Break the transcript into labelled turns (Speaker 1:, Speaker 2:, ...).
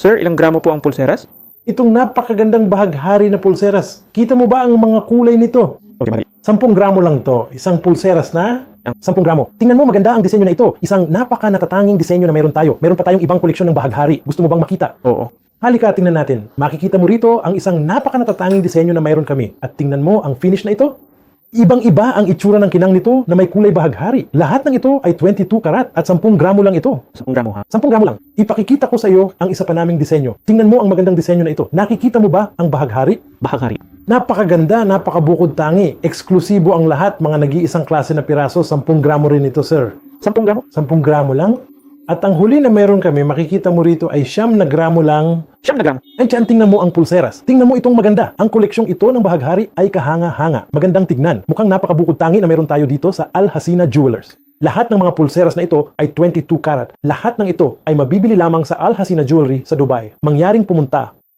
Speaker 1: Sir, ilang gramo po ang pulseras?
Speaker 2: Itong napakagandang bahaghari na pulseras. Kita mo ba ang mga kulay nito?
Speaker 1: Okay, mali.
Speaker 2: 10 gramo lang to. Isang pulseras na 10 gramo. Tingnan mo, maganda ang disenyo na ito. Isang napaka natatanging disenyo na meron tayo. Meron pa tayong ibang koleksyon ng bahaghari. Gusto mo bang makita?
Speaker 1: Oo.
Speaker 2: Halika, tingnan natin. Makikita mo rito ang isang napaka natatanging disenyo na mayroon kami. At tingnan mo ang finish na ito. Ibang-iba ang itsura ng kinang nito na may kulay bahaghari. Lahat ng ito ay 22 karat at 10 gramo lang ito.
Speaker 1: 10 gramo ha?
Speaker 2: 10 gramo lang. Ipakikita ko sa iyo ang isa pa naming disenyo. Tingnan mo ang magandang disenyo na ito. Nakikita mo ba ang bahaghari?
Speaker 1: Bahaghari.
Speaker 2: Napakaganda, napakabukod tangi. Eksklusibo ang lahat, mga nag-iisang klase na piraso. 10 gramo rin ito, sir.
Speaker 1: 10 gramo?
Speaker 2: 10 gramo lang. At ang huli na meron kami, makikita mo rito ay 9 na gramo lang.
Speaker 1: 9 na gramo.
Speaker 2: Ay, tiyan, tingnan mo ang pulseras. Tingnan mo itong maganda. Ang koleksyong ito ng bahaghari ay kahanga-hanga. Magandang tignan. Mukhang napakabukod tangi na meron tayo dito sa Al Hasina Jewelers. Lahat ng mga pulseras na ito ay 22 karat. Lahat ng ito ay mabibili lamang sa Al Hasina Jewelry sa Dubai. Mangyaring pumunta